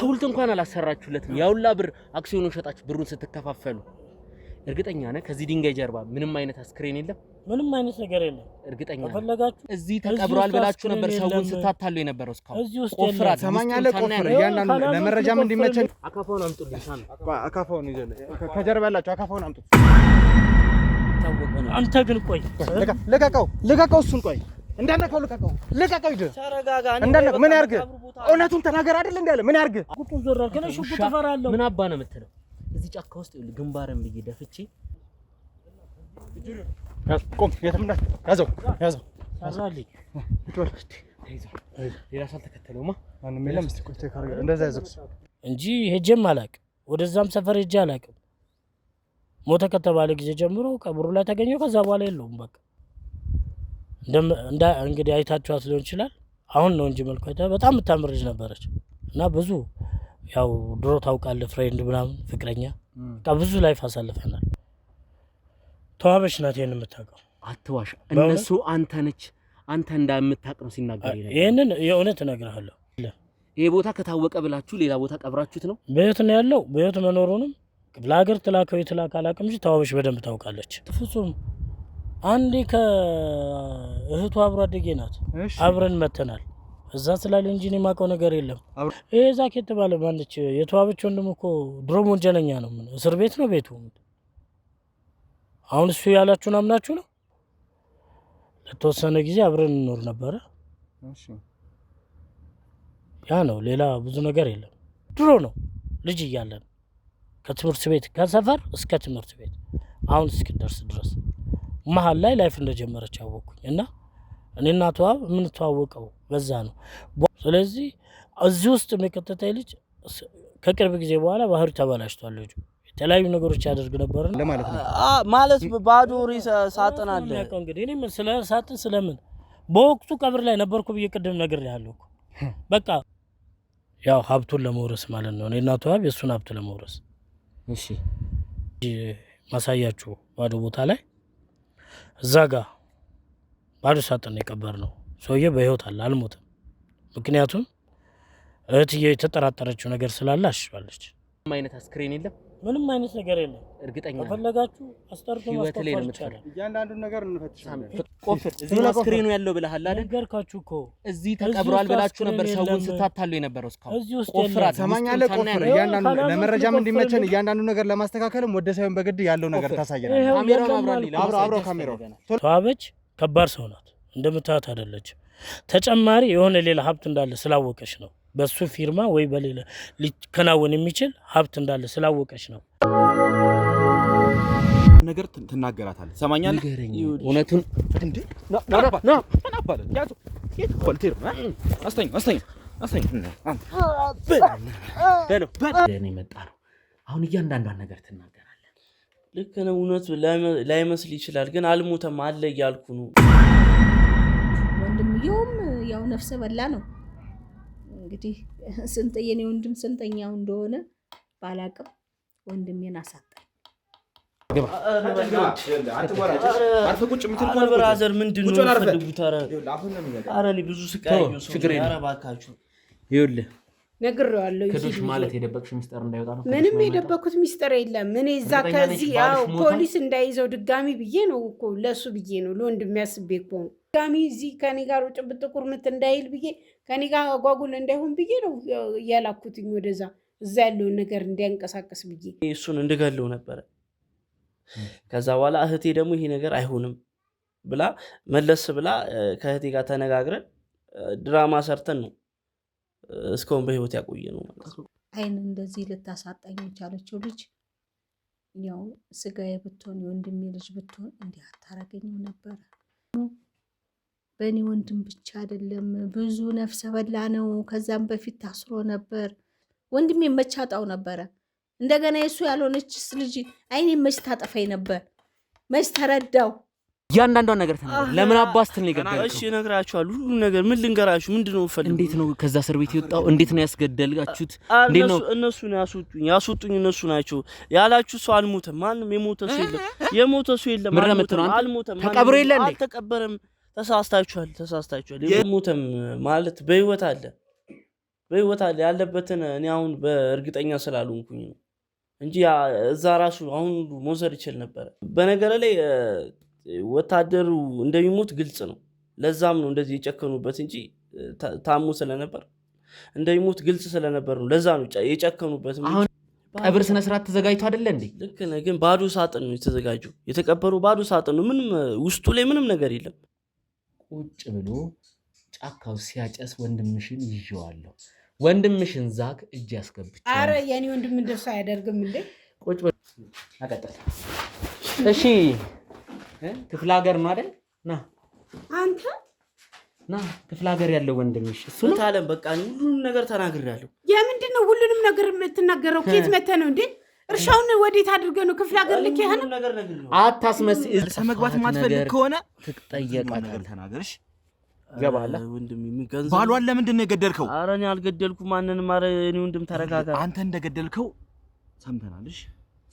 ሐውልት እንኳን አላሰራችሁለትም ያውላ ብር አክሲዮኑን ሸጣችሁ ብሩን ስትከፋፈሉ እርግጠኛ ነህ ከዚህ ድንጋይ ጀርባ ምንም አይነት አስክሬን የለም ምንም አይነት ነገር የለም እርግጠኛ ፈለጋችሁ እዚህ ተቀብሯል ብላችሁ ነበር ሰውን ስታታሉ የነበረው እስካሁን ቆፍራ ሰማኛለ ቆፍራ ያንዳንዱ ለመረጃም እንዲመቸን አካፋውን አምጡልኝ ሳሚ አካፋውን ይዘለ ከጀርባ ያላችሁ አካፋውን አምጡት አንተ ግን ቆይ ልቀቀው እሱን ቆይ እንዳነካው ልቀቀው ይደ ተረጋጋ እንዳነካው ምን ያርግ እውነቱን ተናገር አይደል እንዴ ምን ያርግ ቁጡ ዞራል ከነ ሽጉጥ ተፈራለሁ ምን አባ ነው የምትለው እዚህ ጫካ ውስጥ ግንባርን ብዬ ደፍቼ ቆም የትም ያዘው ሳራልኝ ሌላ ሳልተከተለውማ ማንም የለም እስቲ ቆይ ተካረገ እንደዛ ያዘው እንጂ ሄጄም አላውቅም ወደዛም ሰፈር ሄጄ አላውቅም ሞተ ከተባለ ጊዜ ጀምሮ ቀብሩ ላይ ተገኘው ከዛ በኋላ የለውም በቃ እንግዲህ አይታችኋት ሊሆን ይችላል አሁን ነው እንጂ መልኩ በጣም የምታምር ልጅ ነበረች እና ብዙ ያው ድሮ ታውቃለህ ፍሬንድ ምናምን ፍቅረኛ ብዙ ላይፍ አሳልፈናል ተዋበሽ ናት ይሄን የምታውቀው አትዋሽ እነሱ አንተ እንደምታውቅ ነው ሲናገር ይሄንን የእውነት እነግርሃለሁ ይሄ ቦታ ከታወቀ ብላችሁ ሌላ ቦታ ቀብራችሁት ነው በየት ነው ያለው በየት መኖሩንም ለሀገር ተላከው የተላከ አላውቅም እንጂ ተዋበሽ በደንብ ታውቃለች ፍጹም አንዴ ከእህቱ አብሮ አደጌ ናት አብረን መተናል እዛ ስላለ እንጂ እኔ የማውቀው ነገር የለም ይሄ ዛክ የተባለ ማንች የተዋበች ወንድም እኮ ድሮም ወንጀለኛ ነው እስር ቤት ነው ቤቱ አሁን እሱ ያላችሁን አምናችሁ ነው ለተወሰነ ጊዜ አብረን እንኖር ነበር እሺ ያ ነው ሌላ ብዙ ነገር የለም ድሮ ነው ልጅ እያለን ከትምህርት ቤት ከሰፈር እስከ ትምህርት ቤት አሁን እስኪደርስ ድረስ መሃል ላይ ላይፍ እንደጀመረች አወኩኝ እና እኔና ተዋብ ምን ተዋወቀው በዛ ነው ስለዚህ እዚህ ውስጥ መከተታይ ልጅ ከቅርብ ጊዜ በኋላ ባህሪ ተበላሽቷል ልጅ የተለያዩ ነገሮች ያደርግ ነበር ለማለት ነው ማለት ባዶ ሪስ ሳጥን አለ እንግዲህ እኔ ስለ ሳጥን ስለምን በወቅቱ ቀብር ላይ ነበርኩ በየቀደም ነገር ያለው በቃ ያው ሀብቱን ለመውረስ ማለት ነው እኔና ተዋብ የሱን ሀብት ለመውረስ እሺ ማሳያችሁ ባዶ ቦታ ላይ እዛ ጋር ባዶ ሳጥን የቀበር ነው ሰውዬ በህይወት አለ አልሞተም ምክንያቱም እህትዬ የተጠራጠረችው ነገር ስላለ አሽባለች ምንም አይነት አስክሬን የለም ምንም አይነት ነገር የለም እርግጠኛ ፈለጋችሁ አስተርቶ ማስተፋር ይችላል እያንዳንዱን ነገር እንፈትሻለን ቆፍር እዚህ አስክሬኑ ያለው ብለሃል አይደል ነገርካችሁ እኮ እዚህ ተቀብሯል ብላችሁ ነበር ሰውን ስታታሉ የነበረው እስካሁን ቆፍራ ሰማኛለ ቆፍር እያንዳንዱ ለመረጃም እንዲመቸን እያንዳንዱ ነገር ለማስተካከልም ወደ ሳይሆን በግድ ያለው ነገር ታሳየናል ካሜራውን አብራሊ አብሮ ካሜራው ተዋበች ከባድ ሰው ናት እንደምታዩት አይደለች ተጨማሪ የሆነ ሌላ ሀብት እንዳለ ስላወቀች ነው በሱ ፊርማ ወይ በሌላ ሊከናወን የሚችል ሀብት እንዳለ ስላወቀች ነው ነገር ትናገራታለህ ሰማኛል እውነቱን እንዴ ና አባለ ያቱ ኮልቴር አስተኝ ለኔ መጣ ነው አሁን እያንዳንዷን ነገር ትናገራለህ ልክ ነው እውነት ላይመስል ይችላል ግን አልሞተም አለ እያልኩ ነው ወንድምየውም ያው ነፍሰ በላ ነው እንግዲህ ስንተየኔ ወንድም ስንተኛው እንደሆነ ባላቀም ወንድሜን አሳጣኝ አርፈቁጭ ምትል ኮን ብራዘር ምንድነው ፈልጉት አረ ብዙ ስቃይ ነው ችግር ያረባካችሁ ይኸውልህ ነግሬዋለሁ ከዶሽ ማለት የደበቅሽ ሚስጥር እንዳይወጣ ነው ምንም የደበኩት ሚስጥር የለም ምን እዛ ከዚህ ያው ፖሊስ እንዳይዘው ድጋሚ ብዬ ነው እኮ ለሱ ብዬ ነው ለወንድሜ ያስቤ እኮ ድጋሚ እዚህ ከኔ ጋር ጭብጥ ቁር ምት እንዳይል ብዬ ከኔ ጋር አጓጉል እንዳይሆን ብዬ ነው ያላኩትኝ ወደዛ እዛ ያለውን ነገር እንዲያንቀሳቀስ ብዬ እሱን እንድገለው ነበር ከዛ በኋላ እህቴ ደግሞ ይሄ ነገር አይሆንም ብላ መለስ ብላ ከእህቴ ጋር ተነጋግረን ድራማ ሰርተን ነው እስካሁን በህይወት ያቆየ ነው ማለት ነው አይን እንደዚህ ልታሳጣኝ የቻለችው ልጅ ያው ስጋዬ ብትሆን ወንድሜ ልጅ ብትሆን እንዲህ አታረገኝም ነበር በእኔ ወንድም ብቻ አይደለም ብዙ ነፍሰ በላ ነው ከዛም በፊት ታስሮ ነበር ወንድሜ መቻጣው ነበር እንደገና የሱ ያልሆነችስ ልጅ አይኔ መች ታጠፋኝ ነበር መች ተረዳው ያንዳንዷን ነገር ተናገር ለምን አባስትል ነው ይገደልከው እሺ እነግራችኋለሁ ሁሉ ነገር ምን ልንገራችሁ ምንድነው ፈልጉ እንዴት ነው ከዛ እስር ቤት የወጣው እንዴት ነው ያስገደልጋችሁት እንዴት ነው እነሱ ነው ያስወጡኝ እነሱ ናቸው ያላችሁ ሰው አልሞተም ማንንም የሞተ ሰው የለም አልሞተም ተቀብሮ የለ እንዴ አልተቀበረም ተሳስታችኋል የሞተም ማለት በህይወት አለ በህይወት ያለበትን እኔ አሁን በእርግጠኛ ስላልሆንኩኝ ነው እንጂ እዛ ራሱ አሁን መውሰድ ይችል ነበር። በነገር ላይ ወታደሩ እንደሚሞት ግልጽ ነው። ለዛም ነው እንደዚህ የጨከኑበት እንጂ ታሙ ስለነበር እንደሚሞት ግልጽ ስለነበር ነው። ለዛ ነው የጨከኑበት። አሁን ቀብር ስነ ስርዓት ተዘጋጅቶ አይደለ እንዴ? ልክ ነህ፣ ግን ባዶ ሳጥን ነው የተዘጋጀው። የተቀበረው ባዶ ሳጥን ነው። ምንም ውስጡ ላይ ምንም ነገር የለም። ቁጭ ብሎ ጫካው ሲያጨስ ወንድምሽን ይዤዋለሁ፣ ወንድምሽን ዛክ እጅ ያስገብቻለሁ። አረ የኔ ወንድም እንደሱ አያደርግም እንዴ? ቁጭ ብሎ አቀጣጣ። እሺ ክፍለ ሀገር ነው አይደል? ና አንተ ና ክፍለ ሀገር ያለው ወንድምሽ እሱ ነው። ታለም በቃ ሁሉንም ነገር ተናግሬያለሁ። የምንድን ነው ሁሉንም ነገር የምትናገረው? ከየት መተህ ነው እንዴ? እርሻውን ወዴት አድርገህ ነው ክፍለ ሀገር ልክ ያህል አታስመስል። መግባት ማትፈልግ ከሆነ ትጠየቃለህ። ተናገርሽ ገባላ ወንድም የሚገንዘብ ባሏን ለምንድን ነው የገደልከው? ኧረ እኔ አልገደልኩም ማንንም። ኧረ እኔ ወንድም ተረጋጋ። አንተ እንደገደልከው ሰምተናልሽ።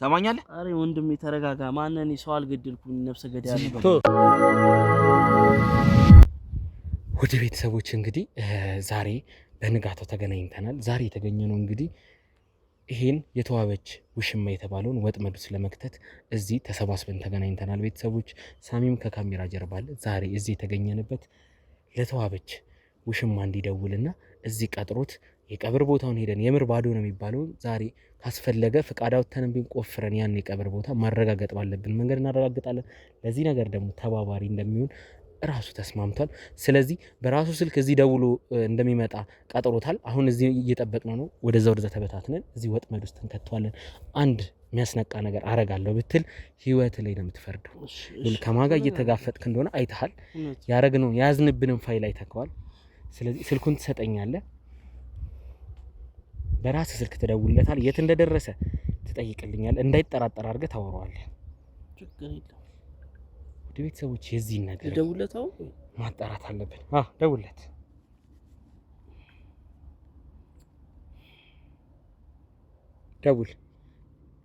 ሰማኛለህ? ኧረ ወንድም ተረጋጋ። ማንን ሰው አልገደልኩም። ነፍሰ ገዳይ ወደ ቤተሰቦች እንግዲህ ዛሬ በንጋታው ተገናኝተናል። ዛሬ የተገኘነው እንግዲህ ይሄን የተዋበች ውሽማ የተባለውን ወጥመድ ውስጥ ለመክተት እዚህ ተሰባስበን ተገናኝተናል። ቤተሰቦች ሳሚም ከካሜራ ጀርባ አለ። ዛሬ እዚህ የተገኘንበት ለተዋበች ውሽማ እንዲደውልና እዚህ ቀጥሮት የቀብር ቦታውን ሄደን የምር ባዶ ነው የሚባለው ዛሬ ካስፈለገ ፍቃድ አውጥተን ቆፍረን ያን የቀብር ቦታ ማረጋገጥ ባለብን መንገድ እናረጋግጣለን። ለዚህ ነገር ደግሞ ተባባሪ እንደሚሆን ራሱ ተስማምቷል። ስለዚህ በራሱ ስልክ እዚህ ደውሎ እንደሚመጣ ቀጥሮታል። አሁን እዚህ እየጠበቅነው ነው። ወደዛ ተበታትነን እዚህ ወጥመድ ውስጥ እንከተዋለን። አንድ የሚያስነቃ ነገር አረጋለሁ ብትል ህይወት ላይ ነው የምትፈርደው። ከማጋ እየተጋፈጥክ እንደሆነ አይተሃል። ያረግነው ያዝንብንም ፋይል አይተከዋል። ስለዚህ ስልኩን ትሰጠኛለህ፣ በራስ ስልክ ትደውልለታል። የት እንደደረሰ ትጠይቅልኛለህ። እንዳይጠራጠር አድርገህ ታወራዋለህ። ችግር የለም። ወደ ቤተሰቦች የዚህን ነገር ደውለታው ማጣራት አለብን። ደውለት። ደውል።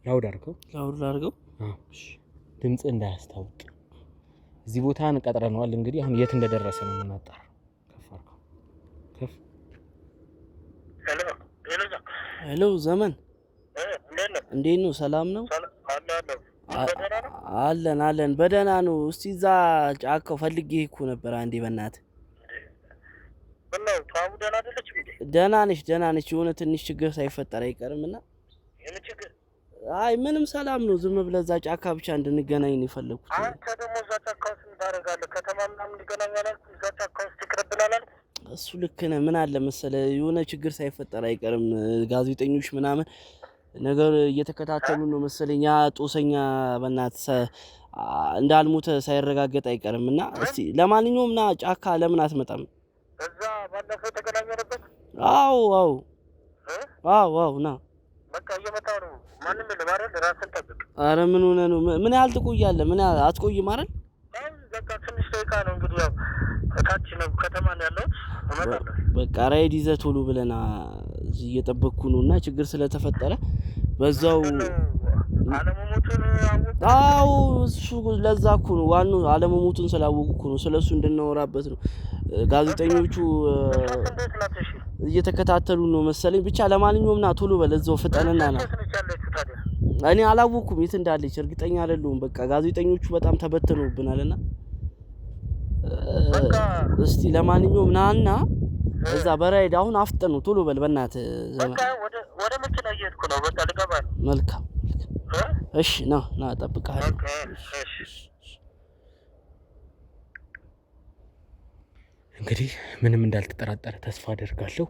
ላውድ አድርገው። ድምፅ እንዳያስታውቅ። እዚህ ቦታ እንቀጥረነዋል። እንግዲህ አሁን የት እንደደረሰ ነው የምናጣራው። ከፍ አድርገው። ከፍ። ሄሎ ዘመን፣ እንዴት ነው? ሰላም ነው? አለን በደህና ነው። እስቲ እዛ ጫካው ፈልጌ እኮ ነበር አንዴ። በእናትህ ደህና ነች። የሆነ ትንሽ ችግር ሳይፈጠር አይቀርምና አይ ምንም ሰላም ነው። ዝም ብለህ እዛ ጫካ ብቻ እንድንገናኝ ነው የፈለኩት። አንተ ደግሞ እዛ ጫካ ውስጥ ምን ታደርጋለህ? ከተማ ምናምን እንገናኛለን። እዛ ጫካ ውስጥ ይቅርብናል። እሱ ልክ ነህ። ምን አለ መሰለህ የሆነ ችግር ሳይፈጠር አይቀርም። ጋዜጠኞች ምናምን ነገር እየተከታተሉ ነው መሰለኝ። ያ ጦሰኛ በእናትህ እንዳልሞተ ሳይረጋገጥ አይቀርም እና እስቲ ለማንኛውም ና ጫካ ለምን አትመጣም? እዛ ባለፈው ተገናኘንበት። አዎ ና በቃ እየመጣሁ ነው። ማንም የለም አይደል? ራስን ጠብቅ። ኧረ ምን ሆነህ ነው? ምን ያህል ትቆያለህ? ምን ያህል አትቆይም አይደል? በቃ ትንሽ ደቂቃ ነው እንግዲህ። ያው ታች ነው ከተማ ነው ያለሁት። እመጣለሁ። በቃ ራይድ ይዘህ ቶሎ ብለና እዚህ እየጠበቅኩ ነው እና ችግር ስለተፈጠረ በዛው አለመሞቱን አዎ እሱ ለዛ እኮ ነው ዋናው አለመሞቱን ስላወቁ እኮ ነው። ስለሱ እንድናወራበት ነው። ጋዜጠኞቹ እየተከታተሉ ነው መሰለኝ። ብቻ ለማንኛውም ና ቶሎ በል እዛው ፍጠንና ና። እኔ አላወኩም የት እንዳለች እርግጠኛ አይደለሁም። በቃ ጋዜጠኞቹ በጣም ተበተኑብናልና እስቲ ለማንኛውም ናና እዛ በራይድ አሁን አፍጠን ነው ቶሎ በል በእናትህ። በቃ ወደ መኪና እየሄድኩ ነው። በቃ ልገባ ነው። መልካም እሺ ና እጠብቅሃለሁ። እንግዲህ ምንም እንዳልተጠራጠረ ተስፋ አደርጋለሁ።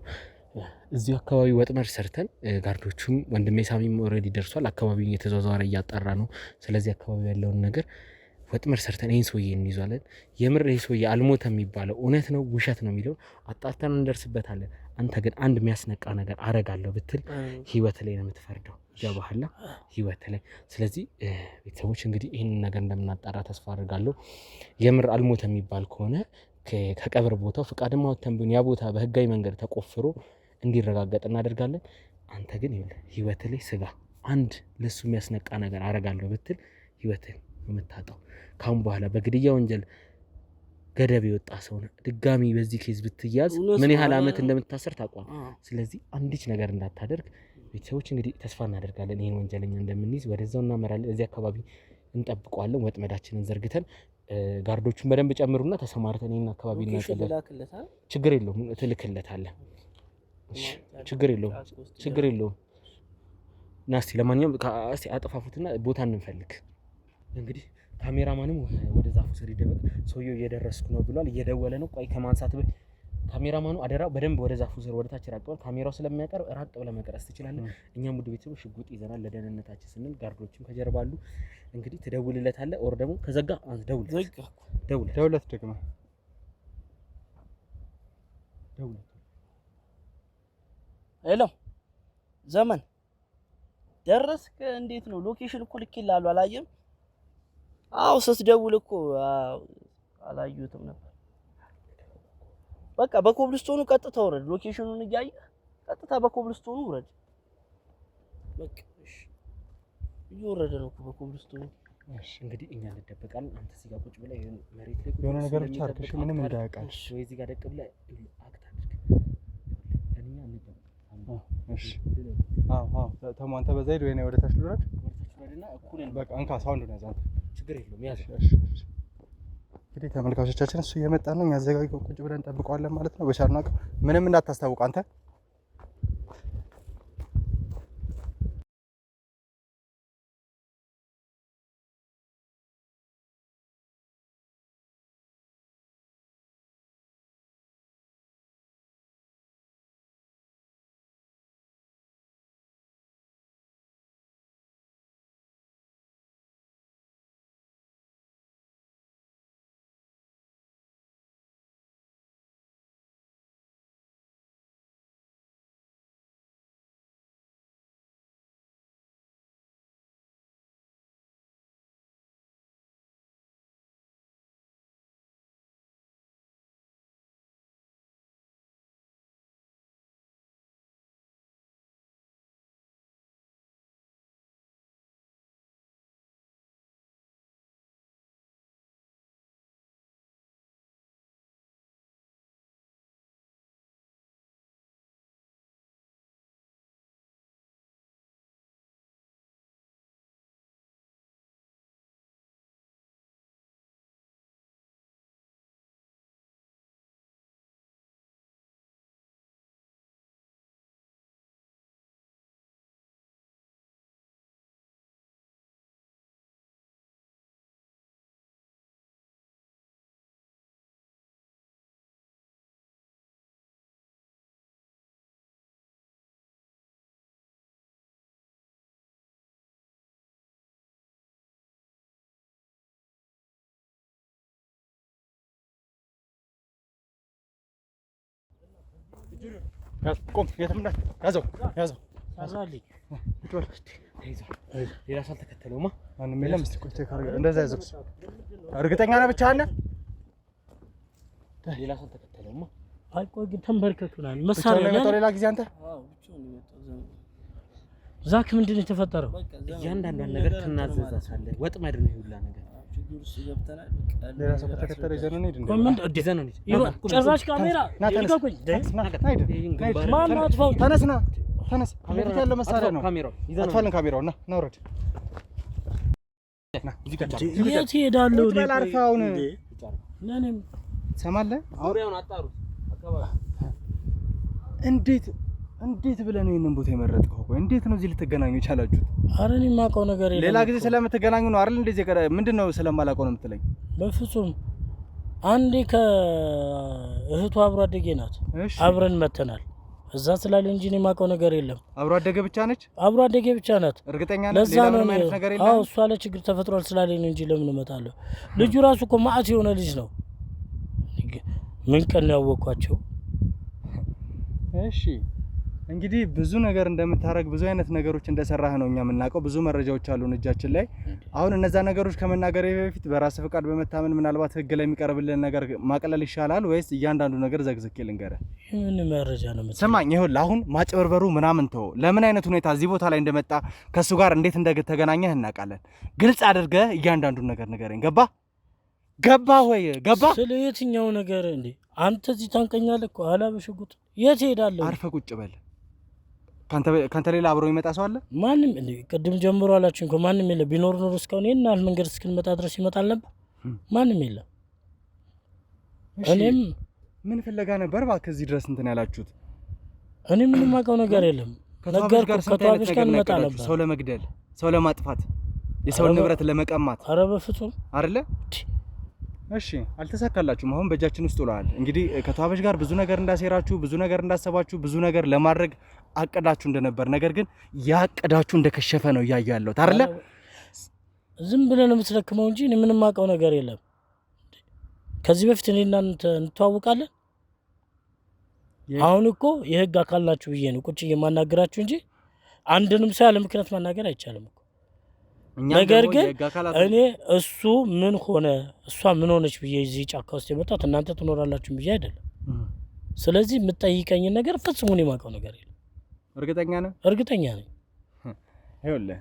እዚሁ አካባቢ ወጥመድ ሰርተን ጋርዶቹም ወንድሜ ሳሚም ኦልሬዲ ደርሷል። አካባቢውን እየተዟዟረ እያጣራ ነው። ስለዚህ አካባቢ ያለውን ነገር ወጥመድ ሰርተን ይህን ሰውዬ እንይዟለን። የምር ይህ ሰውዬ አልሞተ የሚባለው እውነት ነው ውሸት ነው የሚለውን አጣርተን እንደርስበታለን። አንተ ግን አንድ የሚያስነቃ ነገር አረጋለሁ ብትል ህይወት ላይ ነው የምትፈርደው። ገባህላ? ህይወት ላይ። ስለዚህ ቤተሰቦች እንግዲህ ይህንን ነገር እንደምናጣራ ተስፋ አድርጋለሁ። የምር አልሞተ የሚባል ከሆነ ከቀብር ቦታው ፍቃድም አውጥተን ቢሆን ያ ቦታ በህጋዊ መንገድ ተቆፍሮ እንዲረጋገጥ እናደርጋለን። አንተ ግን ህይወት ላይ ስጋ አንድ ለሱ የሚያስነቃ ነገር አረጋለሁ ብትል ህይወትን የምታጣው ካሁን በኋላ በግድያ ወንጀል ገደብ የወጣ ሰው ነው። ድጋሚ በዚህ ኬዝ ብትያዝ ምን ያህል አመት እንደምታሰር ታውቋል። ስለዚህ አንዲች ነገር እንዳታደርግ ቤተሰቦች እንግዲህ ተስፋ እናደርጋለን። ይሄን ወንጀለኛ እንደምንይዝ ወደዛው እናመራለን። እዚህ አካባቢ እንጠብቀዋለን። ወጥመዳችንን ዘርግተን ጋርዶቹን በደንብ ጨምሩና ተሰማርተን ይሄን አካባቢ እናጸዳለን። ችግር የለውም ትልክለታለህ። እሺ ችግር የለውም ናስቲ ለማንኛውም እስቲ አጥፋፉትና ቦታ እንፈልግ። እንግዲህ ካሜራማንም ወደ ዛፉ ስር ይደበቅ። ሰውየው እየደረስኩ ነው ብሏል፣ እየደወለ ነው። ቆይ ከማንሳት ካሜራማኑ አደራ በደንብ ወደ ዛፉ ስር ወደ ታች ራቅ በል። ካሜራው ስለሚያቀርብ ራቅ ብለህ መቅረጽ ትችላለህ። እኛም ውድ ቤተሰቦች ሽጉጥ ይዘናል ለደህንነታችን ስንል፣ ጋርዶችም ከጀርባ አሉ። እንግዲህ ትደውልለታለህ። ኦር ደግሞ ከዘጋ ደውልለት ደግሞ ሄሎ ዘመን ደረስክ? እንዴት ነው? ሎኬሽን እኮ ልኬልሃለሁ አላየህም? አዎ ስትደውል እኮ አላየሁትም ነበር። በቃ በኮብልስቶኑ ቀጥታ ወረድ። ሎኬሽኑን እያየህ ቀጥታ በኮብልስቶኑ ውረድ። በቃ እሺ፣ እየወረደ ነው እኮ በኮብልስቶኑ። እሺ እንግዲህ እኛ እንደበቃለን። አንተ እዚህ ጋር ቁጭ ብለህ መሬት ላይ የሆነ ነገር ብቻ አድርገሽ ምንም እንዳያውቃል። ወይ እዚህ ጋር ደቅ ብለህ አክት አድርግ። እኛ እንደበቃ። እሺ ተሟንተ በዛ ሄድ ወይ ነው ወደ ታች ልውረድ? በቃ እንካ ሳውንድ ነው ያዛንተ። ችግር የለውም ያዝ። እንግዲህ ተመልካቾቻችን እሱ እየመጣ ነው። ያዘጋጅው ቁጭ ብለን እንጠብቀዋለን ማለት ነው። በሻልና ምንም እንዳታስታውቅ አንተ። ቆም የትምና ያዘው አዛልኝ ሌላ ሰው ተከተለውማ ማንም የለም። እስቲ ቁጭ ካረገ እንደዛ ያዘው። እርግጠኛ ነህ ብቻ አለ ሌላ ሰው ተከተለውማ። አይ ቆይ ግን ተንበርከክናል። መሳሪያ ነው ሌላ ጊዜ አንተ ዛክ ምንድን ነው የተፈጠረው? እያንዳንዷን ነገር ትናዘዛለህ። ወጥመድ ነው ይሁላ ነገር ሌላ ሰው ከተከተለ ይዘን እንሂድ። ኮመንት አዲዘን ነው ጭራሽ ካሜራ ይልቀቁኝ። ማን አጥፋው? ተነስና ተነስ። ካሜራ ያለው መሳሪያ ነው። አጥፋልን ካሜራውን። ና ውረድ። የት ሄዳለሁ? አርፋውን ለኔም ሰማለህ? አውሬውን አጣሩ አካባቢ እንዴት ብለህ ነው ይሄንን ቦታ የመረጥከው? ቆይ እንዴት ነው እዚህ ልትገናኙ ቻላችሁት? ኧረ እኔ የማውቀው ነገር የለም። ሌላ ጊዜ ስለምትገናኙ ነው አይደል? እንደዚህ ምንድነው ስለማላውቀው ነው የምትለኝ? በፍጹም አንዴ ከእህቱ አብሮ አደጌ ናት። አብረን መተናል። እዛ ስላለ እንጂ እኔ የማውቀው ነገር የለም። አብሮ አደገ ብቻ ነች? አብሮ አደጌ ብቻ ናት። እርግጠኛ ነህ? ሌላ ምንም አይነት ነገር የለም? አዎ እሷ ለችግር ተፈጥሯል ስላለኝ ነው እንጂ ለምን እመጣለሁ? ልጁ ራሱ እኮ ማዕት የሆነ ልጅ ነው። ምን ቀን ያወቅኳቸው? እሺ እንግዲህ ብዙ ነገር እንደምታረግ ብዙ አይነት ነገሮች እንደሰራህ ነው እኛ የምናውቀው። ብዙ መረጃዎች አሉን እጃችን ላይ። አሁን እነዛ ነገሮች ከመናገር በፊት በራስ ፍቃድ በመታመን ምናልባት ህግ ላይ የሚቀርብልን ነገር ማቅለል ይሻላል ወይስ እያንዳንዱ ነገር ዘግዝኬ ልንገርህ? ምን መረጃ ነው የምትሰማኝ? ስማኝ፣ ይኸውልህ አሁን ማጭበርበሩ ምናምን ተው። ለምን አይነት ሁኔታ እዚህ ቦታ ላይ እንደመጣ ከሱ ጋር እንዴት እንደተገናኘህ እናውቃለን። ግልጽ አድርገህ እያንዳንዱን ነገር ንገረኝ። ገባ? ገባ ወይ ገባ? ስለ የትኛው ነገር እንዴ? አንተ እዚህ ታንቀኛለህ እኮ ኋላ በሽጉጥ የት ሄዳለሁ? አርፈህ ቁጭ በል። ካንተ ሌላ አብሮ ይመጣ ሰው አለ? ማንም እንዴ? ቅድም ጀምሮ አላችሁ እኮ ማንም የለም። ቢኖር ኖሮ እስካሁን ይሄን ያህል መንገድ እስክንመጣ ድረስ ይመጣል ነበር። ማንም የለም። እኔም ምን ፍለጋ ነበር እባክህ እዚህ ድረስ እንትን ያላችሁት? እኔ ምንም አውቀው ነገር የለም። ነገር ከተዋበሽ ጋር እንመጣ ነበር። ሰው ለመግደል፣ ሰው ለማጥፋት፣ የሰው ንብረት ለመቀማት። ኧረ በፍጹም አይደለ? እሺ አልተሳካላችሁም። አሁን በእጃችን ውስጥ ውለዋል። እንግዲህ ከተዋበሽ ጋር ብዙ ነገር እንዳሴራችሁ፣ ብዙ ነገር እንዳሰባችሁ፣ ብዙ ነገር ለማድረግ አቅዳችሁ እንደነበር፣ ነገር ግን ያቅዳችሁ እንደከሸፈ ነው እያየሁ ያለሁት አይደለ? ዝም ብለን የምትለክመው እንጂ እኔ ምንም አውቀው ነገር የለም። ከዚህ በፊት እኔ እናንተ እንተዋወቃለን። አሁን እኮ የህግ አካል ናችሁ ብዬ ነው ቁጭ የማናገራችሁ እንጂ አንድንም ሰው ያለ ምክንያት ማናገር አይቻልም እኮ። ነገር ግን እኔ እሱ ምን ሆነ እሷ ምን ሆነች ብዬ እዚህ ጫካ ውስጥ የመጣሁት እናንተ ትኖራላችሁ ብዬ አይደለም። ስለዚህ የምትጠይቀኝን ነገር ፈጽሞ እኔ የማውቀው ነገር የለም። እርግጠኛ ነህ? እርግጠኛ ነኝ። ይኸውልህ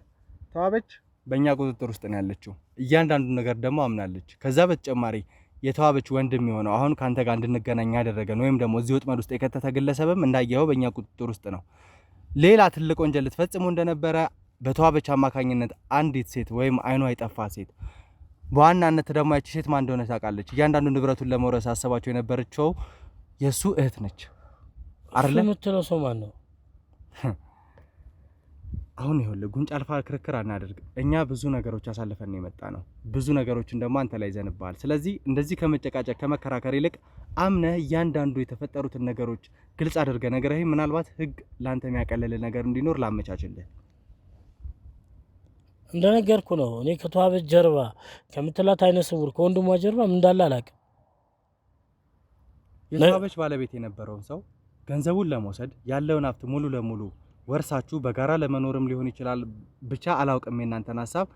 ተዋበች በእኛ ቁጥጥር ውስጥ ነው ያለችው። እያንዳንዱ ነገር ደግሞ አምናለች። ከዛ በተጨማሪ የተዋበች ወንድም የሆነው አሁን ካንተ ጋር እንድንገናኝ ያደረገን ወይም ደግሞ እዚህ ወጥመድ ውስጥ የከተተ ግለሰብም እንዳየኸው በእኛ ቁጥጥር ውስጥ ነው። ሌላ ትልቅ ወንጀል ልትፈጽሙ እንደነበረ በተዋበች አማካኝነት አንዲት ሴት ወይም አይኗ የጠፋ ሴት፣ በዋናነት ደግሞ ያቺ ሴት ማን እንደሆነ ታውቃለች። እያንዳንዱ ንብረቱን ለመውረስ አሰባቸው የነበረችው የሱ እህት ነች አይደል? የምትለው ሰው ማን ነው? አሁን ይኸውልህ ጉንጭ አልፋ ክርክር አናደርግ። እኛ ብዙ ነገሮች አሳልፈን ነው የመጣ ነው። ብዙ ነገሮችን ደግሞ አንተ ላይ ዘንባል። ስለዚህ እንደዚህ ከመጨቃጨቅ ከመከራከር ይልቅ አምነህ እያንዳንዱ የተፈጠሩትን ነገሮች ግልጽ አድርገህ ነገርህ ምናልባት ህግ ላንተ የሚያቀልል ነገር እንዲኖር ላመቻችልህ። እንደነገርኩ ነው። እኔ ከተዋበች ጀርባ ከምትላት አይነ ስውር ከወንድሟ ጀርባ ምን እንዳለ አላውቅም። የተዋበች ባለቤት የነበረውን ሰው ገንዘቡን ለመውሰድ ያለውን ሀብት ሙሉ ለሙሉ ወርሳችሁ በጋራ ለመኖርም ሊሆን ይችላል። ብቻ አላውቅም የእናንተን ሀሳብ።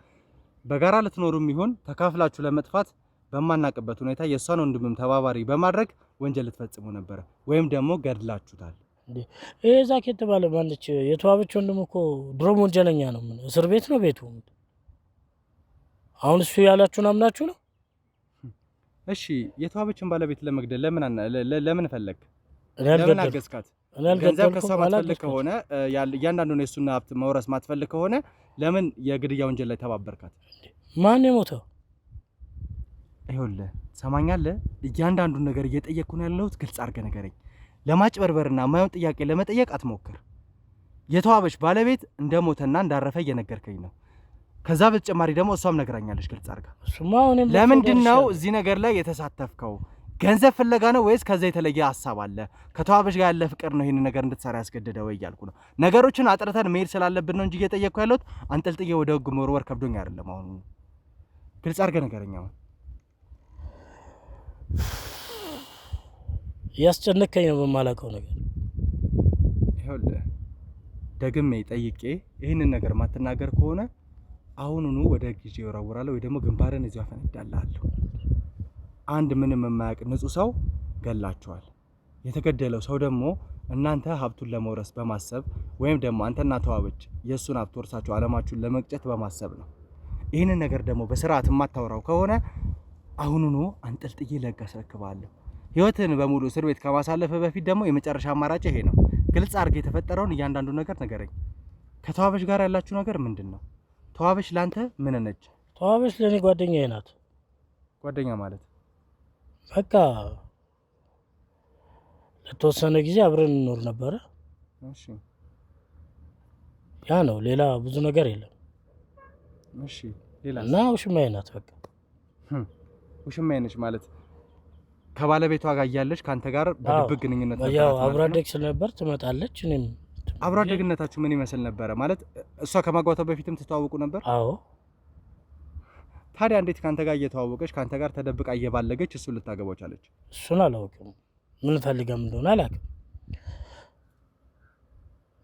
በጋራ ልትኖሩም ይሁን ተካፍላችሁ ለመጥፋት በማናቅበት ሁኔታ የእሷን ወንድምም ተባባሪ በማድረግ ወንጀል ልትፈጽሙ ነበር፣ ወይም ደግሞ ገድላችሁታል። ይሄ ዛኬ የተባለ ማለች የተዋበች ወንድም እኮ ድሮም ወንጀለኛ ነው። ምን እስር ቤት ነው ቤቱ። አሁን እሱ ያላችሁን አምናችሁ ነው? እሺ የተዋበችን ባለቤት ለመግደል ለምን ፈለግ? ለምን አገዝካት? ገንዘብ ከሷ ማትፈልግ ከሆነ እያንዳንዱን የሱን ሀብት መውረስ ማትፈልግ ከሆነ ለምን የግድያ ወንጀል ላይ ተባበርካት? ማን የሞተው? ይኸውልህ ሰማኛለህ፣ እያንዳንዱን ነገር እየጠየቅኩ ነው ያለሁት። ግልጽ አድርገህ ንገረኝ። ለማጭበርበርና ማየውን ጥያቄ ለመጠየቅ አትሞክር። የተዋበች ባለቤት እንደሞተና እንዳረፈ እየነገርከኝ ነው። ከዛ በተጨማሪ ደግሞ እሷም ነግራኛለች ግልጽ አድርጋ። ለምንድን ነው እዚህ ነገር ላይ የተሳተፍከው? ገንዘብ ፍለጋ ነው ወይስ ከዛ የተለየ ሀሳብ አለ? ከተዋበች ጋር ያለ ፍቅር ነው ይሄን ነገር እንድትሰራ ያስገደደ ወይ እያልኩ ነው። ነገሮችን አጥርተን መሄድ ስላለብን ነው እንጂ እየጠየቅኩ ያለሁት አንጠልጥዬ ወደ ህግ መወርወር ከብዶኝ አይደለም። አሁን ግልጽ አድርገህ ንገረኝ። አሁን ያስጨነቀኝ ነው በማላውቀው ነገር። ይኸውልህ ደግሜ ጠይቄ ይህንን ነገር ማትናገር ከሆነ አሁኑኑ ወደ ጊዜ ይወራወራለሁ ወይ ደግሞ ግንባርን እዚሁ አፈነዳልሃለሁ። አንድ ምንም የማያውቅ ንጹህ ሰው ገላችኋል። የተገደለው ሰው ደግሞ እናንተ ሀብቱን ለመውረስ በማሰብ ወይም ደግሞ አንተና ተዋበች የእሱን ሀብት ወርሳችሁ አለማችሁን ለመቅጨት በማሰብ ነው። ይህንን ነገር ደግሞ በስርዓት የማታወራው ከሆነ አሁኑኑ አንጠልጥዬ ለህግ አስረክብሃለሁ። ህይወትን በሙሉ እስር ቤት ከማሳለፍ በፊት ደግሞ የመጨረሻ አማራጭ ይሄ ነው። ግልጽ አድርገህ የተፈጠረውን እያንዳንዱ ነገር ንገረኝ። ከተዋበች ጋር ያላችሁ ነገር ምንድን ነው? ተዋበች ላንተ ምን ነች? ተዋበች ለኔ ጓደኛዬ ናት። ጓደኛ ማለት በቃ ለተወሰነ ጊዜ አብረን እንኖር ነበረ። እሺ ያ ነው፣ ሌላ ብዙ ነገር የለም። እሺ ሌላ እና ውሽማዬ ናት። በቃ ውሽማዬ ነች ማለት ከባለቤቷ ጋር እያለች ካንተ ጋር በድብቅ ግንኙነት ነበር? ያው አብራ አደግ ስለነበር ትመጣለች። እኔም አብራ አደግነታችሁ ምን ይመስል ነበረ? ማለት እሷ ከማግባቷ በፊትም ትተዋወቁ ነበር? አዎ። ታዲያ እንዴት ካንተ ጋር እየተዋወቀች ካንተ ጋር ተደብቃ እየባለገች እሱን ልታገባው ቻለች? እሱን አላውቅም። ምን ፈልገም እንደሆነ አላውቅም።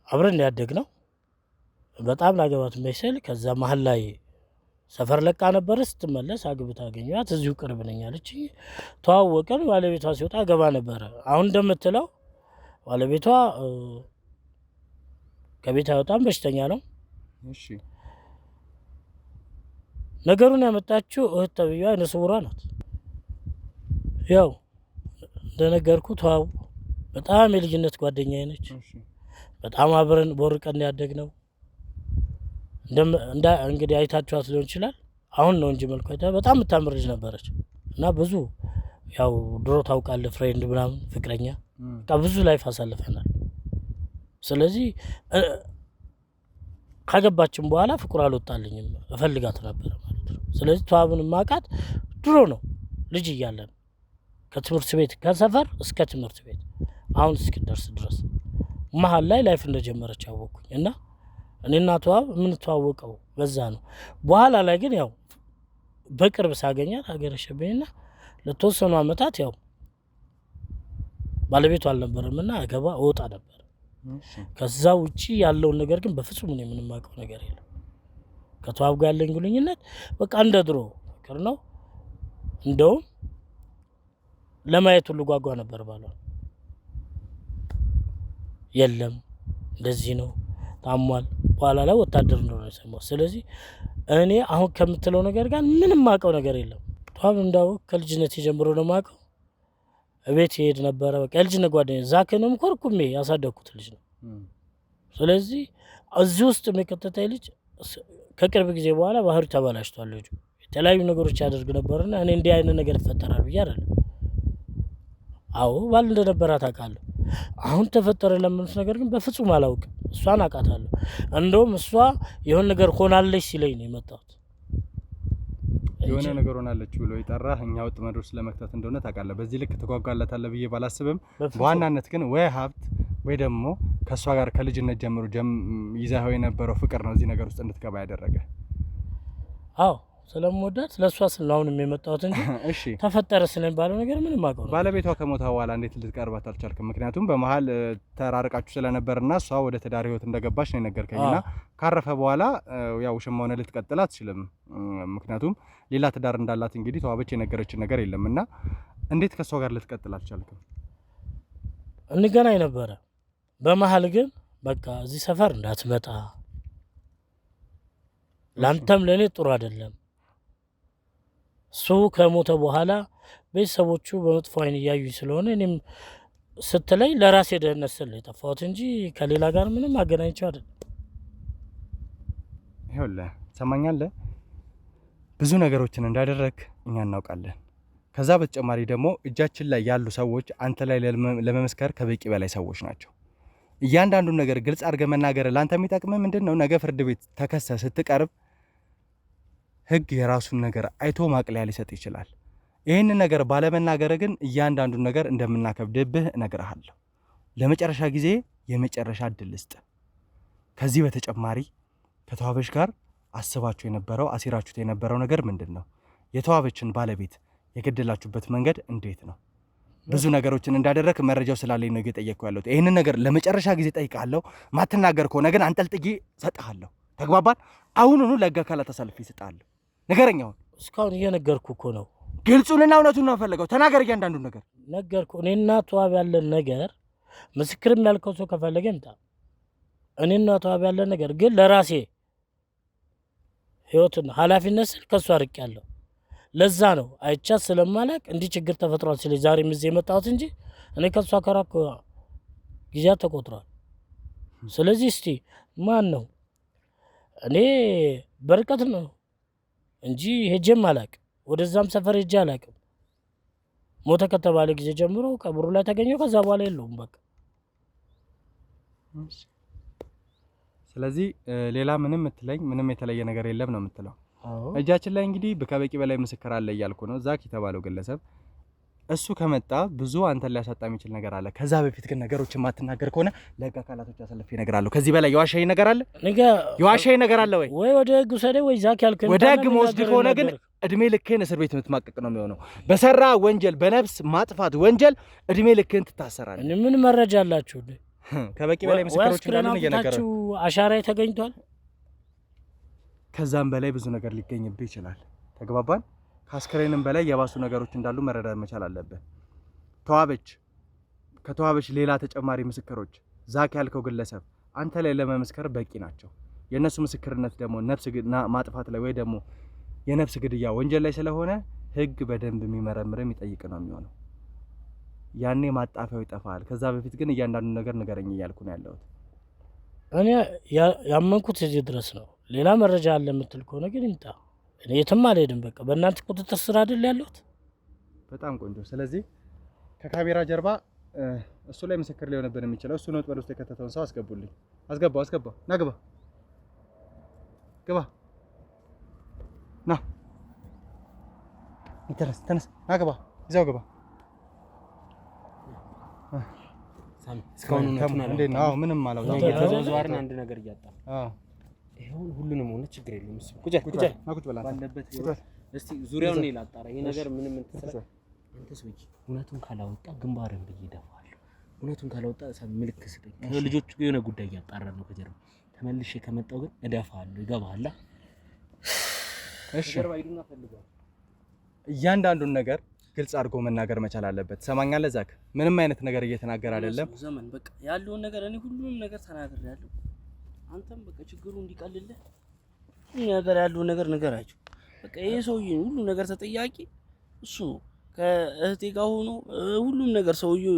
አብረን ያደግ ነው። በጣም ላገባት መስል ከዛ መሀል ላይ ሰፈር ለቃ ነበር። ስትመለስ አግብታ አገኘኋት። እዚሁ ቅርብ ነኝ አለች። ተዋወቀን። ባለቤቷ ሲወጣ ገባ ነበረ። አሁን እንደምትለው ባለቤቷ ከቤት አይወጣም፣ በሽተኛ ነው። እሺ ነገሩን ያመጣችው እህት ተብዬዋ አይነ ስውሯ ናት። ያው እንደነገርኩ ተዋው በጣም የልጅነት ጓደኛዬ ነች። በጣም አብረን ቦርቀን ያደግነው እንግዲህ አይታችኋት ሊሆን ይችላል። አሁን ነው እንጂ መልኳ በጣም የምታምር ልጅ ነበረች እና ብዙ ያው ድሮ ታውቃለህ ፍሬንድ ምናምን ፍቅረኛ በቃ ብዙ ላይፍ አሳልፈናል። ስለዚህ ካገባችን በኋላ ፍቅር አልወጣልኝም እፈልጋት ነበር ማለት ነው። ስለዚህ ተዋብን ማቃት ድሮ ነው ልጅ እያለን ከትምህርት ቤት ከሰፈር እስከ ትምህርት ቤት አሁን እስክደርስ ድረስ መሀል ላይ ላይፍ እንደጀመረች አወቅኩኝ እና እኔና ተዋብ የምንተዋወቀው በዛ ነው። በኋላ ላይ ግን ያው በቅርብ ሳገኛት አገረሸብኝና ለተወሰኑ አመታት ያው ባለቤቱ አልነበረምና አገባ ወጣ ነበር። ከዛ ውጪ ያለውን ነገር ግን በፍጹም እኔ ምንም አውቀው ነገር የለም። ከተዋብ ጋር ያለኝ ግንኙነት በቃ እንደ ድሮ ፍቅር ነው። እንደውም ለማየት ሁሉ ጓጓ ነበር ባለው የለም እንደዚህ ነው ታሟል። በኋላ ላይ ወታደር እንደሆነ ሰማሁ። ስለዚህ እኔ አሁን ከምትለው ነገር ጋር ምንም አውቀው ነገር የለም። ተዋብ እንዳው ከልጅነት ጀምሮ ነው የማውቀው። እቤት ይሄድ ነበረ። በቃ የልጅነት ጓደኛ ዛክንም ኮርኩሜ ያሳደግኩት ልጅ ነው። ስለዚህ እዚህ ውስጥ የሚከተተኝ ልጅ ከቅርብ ጊዜ በኋላ ባህሪ ተበላሽቷል። ልጁ የተለያዩ ነገሮች ያደርግ ነበርና እኔ እንዲህ አይነት ነገር ይፈጠራል ብዬ አይደለም። አዎ ባል እንደነበራት አውቃለሁ። አሁን ተፈጠረ ለምንስ ነገር ግን በፍጹም አላውቅም። እሷን አውቃታለሁ። እንደውም እሷ የሆነ ነገር ሆናለች ሲለኝ ነው የመጣሁት። የሆነ ነገር ሆናለች ብሎ ይጠራህ እኛ ወጥመድ ውስጥ ለመክተት እንደሆነ ታውቃለህ። በዚህ ልክ ተጓጓላታለህ ብዬ ባላስብም በዋናነት ግን ወይ ሀብት ወይ ደግሞ ከእሷ ጋር ከልጅነት ጀምሮ ይዛው የነበረው ፍቅር ነው እዚህ ነገር ውስጥ እንድትገባ ያደረገ። አዎ ስለምወዳት ለእሷ ስል ነው አሁንም የመጣሁት እንጂ እሺ ተፈጠረ ስለሚባለው ነገር ምንም አውቀው ነው። ባለቤቷ ከሞተ በኋላ እንዴት ልትቀርባት አልቻልክም? ምክንያቱም በመሀል ተራርቃችሁ ስለነበርና እሷ ወደ ትዳር ህይወት እንደገባች ነው የነገርከኝና ካረፈ በኋላ ያው ሽማውነ ልትቀጥል አትችልም። ምክንያቱም ሌላ ትዳር እንዳላት እንግዲህ ተዋበች የነገረችን ነገር የለምና እንዴት ከሷ ጋር ልትቀጥል አልቻልክም? እንገናኝ ነበረ። በመሀል ግን በቃ እዚህ ሰፈር እንዳትመጣ ላንተም ለኔ ጥሩ አይደለም። እሱ ከሞተ በኋላ ቤተሰቦቹ በመጥፎ አይን እያዩኝ ስለሆነ እኔም ስትለኝ ለራሴ ደህንነት ስል የጠፋሁት እንጂ ከሌላ ጋር ምንም አገናኝቼው አይደለም። ይኸውልህ ትሰማኛለህ፣ ብዙ ነገሮችን እንዳደረግ እኛ እናውቃለን። ከዛ በተጨማሪ ደግሞ እጃችን ላይ ያሉ ሰዎች አንተ ላይ ለመመስከር ከበቂ በላይ ሰዎች ናቸው። እያንዳንዱን ነገር ግልጽ አድርገህ መናገር ላንተ የሚጠቅምህ ምንድነው? ነገ ፍርድ ቤት ተከሰህ ስትቀርብ ህግ የራሱን ነገር አይቶ ማቅለያ ሊሰጥ ይችላል። ይህንን ነገር ባለመናገር ግን እያንዳንዱን ነገር እንደምናከብድብህ እነግርሃለሁ። ለመጨረሻ ጊዜ የመጨረሻ እድል ልስጥ። ከዚህ በተጨማሪ ከተዋበች ጋር አስባችሁ የነበረው አሲራችሁት የነበረው ነገር ምንድነው? የተዋበችን ባለቤት የገደላችሁበት መንገድ እንዴት ነው? ብዙ ነገሮችን እንዳደረክ መረጃው ስላለኝ ነው እየጠየቅኩ ያለሁት። ይህንን ነገር ለመጨረሻ ጊዜ ጠይቃለሁ። ማትናገር ከሆነ ግን አንጠልጥዬ ሰጥሃለሁ። ተግባባን? አሁኑኑ ለህግ አካላት አሳልፌ እሰጥሃለሁ። ንገረኝ። አሁን እስካሁን እየነገርኩ እኮ ነው። ግልጹንና እውነቱን ነው ፈልገው ተናገር። እያንዳንዱን ነገር ነገርኩ። እኔና ተዋብ ያለን ነገር ምስክርም ያልከው ሰው ከፈለገ ይምጣ። እኔና ተዋብ ያለን ነገር ግን ለራሴ ህይወትን ኃላፊነት ስል ከሷ ርቄያለሁ። ለዛ ነው አይቻት ስለማላቅ እንዲህ ችግር ተፈጥሯል ሲል ዛሬም እዚህ የመጣሁት እንጂ እኔ ከሷ ከራኩ ጊዜያት ተቆጥሯል። ስለዚህ እስቲ ማን ነው? እኔ በርቀት ነው እንጂ ሄጄም አላቅም። ወደዛም ሰፈር ሄጄ አላቅም። ሞተ ከተባለ ጊዜ ጀምሮ ቀብሩ ላይ ተገኘው። ከዛ በኋላ የለውም በቃ። ስለዚህ ሌላ ምንም ምትለኝ ምንም የተለየ ነገር የለም ነው የምትለው? እጃችን ላይ እንግዲህ ከበቂ በላይ ምስክር አለ እያልኩ ነው። ዛክ የተባለው ግለሰብ እሱ ከመጣ ብዙ አንተን ሊያሳጣ የሚችል ነገር አለ። ከዛ በፊት ግን ነገሮችን ማትናገር ከሆነ ለህግ አካላቶች አሳልፌ እነግርሃለሁ። ከዚህ በላይ የዋሻኝ ነገር አለ? የዋሻኝ ነገር አለ ወይ ወደ ህግ ውሰደኝ ወይ ዛክ ያልከኝ ወደ ህግ መወስድ ከሆነ ግን እድሜ ልክህን እስር ቤት የምትማቀቅ ነው የሚሆነው። በሰራ ወንጀል፣ በነፍስ ማጥፋት ወንጀል እድሜ ልክህን ትታሰራለህ። ምን መረጃ አላችሁ? ከበቂ በላይ ምስክሮች እንዳሉን እየነገርኩህ አሻራ ተገኝቷል። ከዛም በላይ ብዙ ነገር ሊገኝብህ ይችላል። ተግባባን? ከአስከሬንም በላይ የባሱ ነገሮች እንዳሉ መረዳት መቻል አለብህ። ከተዋበች ሌላ ተጨማሪ ምስክሮች ዛክ ያልከው ግለሰብ አንተ ላይ ለመመስከር በቂ ናቸው። የነሱ ምስክርነት ደግሞ ነፍስ ማጥፋት ላይ ወይ ደግሞ የነፍስ ግድያ ወንጀል ላይ ስለሆነ ህግ በደንብ የሚመረምር የሚጠይቅ ነው የሚሆነው። ያኔ ማጣፊያው ይጠፋል። ከዛ በፊት ግን እያንዳንዱ ነገር ንገረኝ እያልኩ ነው ያለሁት። እኔ ያመንኩት እዚህ ድረስ ነው። ሌላ መረጃ አለ የምትል ከሆነ ግን ይምጣ። እኔ የትም አልሄድም። በቃ በእናንተ ቁጥጥር ስር አይደል ያለሁት። በጣም ቆንጆ። ስለዚህ ከካሜራ ጀርባ እሱ ላይ ምስክር ሊሆንብን የሚችለው እሱ ነው። ወጥመድ ውስጥ የከተተውን ሰው አስገቡልኝ። አስገባው። ና ግባ፣ ና ተነስ፣ ና ግባ፣ ይዘው ግባ። እስካሁን ምንም ማለት ነው። ተዘዋዋሪን አንድ ነገር እያጣ ይሄውን ሁሉንም ሆነ ችግር የለም። እሱ ቁጭ ባለበት እስቲ ዙሪያውን ነው ላጣራ። ይሄ ነገር ምንም እንትሰራ አንተ ሰውዬ እውነቱን ካላወጣ ግንባርን ብዬ እደፋለሁ። እውነቱን ካላወጣ ምልክት ስጠኝ። ከልጆቹ ጋር የሆነ ጉዳይ እያጣራ ነው ከጀርባ። ተመልሼ ከመጣው ግን እደፋለሁ። ይገባሃል? እሺ እያንዳንዱን ነገር ግልጽ አድርጎ መናገር መቻል አለበት። ሰማኛለህ ዛክ? ምንም አይነት ነገር እየተናገረ አይደለም። ዘመን በቃ ያለውን ነገር እኔ ሁሉንም ነገር ተናግሬያለሁ። አንተም በቃ ችግሩ እንዲቀልልህ እኛ ጋር ያለውን ነገር ንገራቸው። በቃ ይሄ ሰውዬ ሁሉ ነገር ተጠያቂ እሱ ነው። ከእህቴ ጋር ሆኖ ሁሉም ነገር ሰውዬው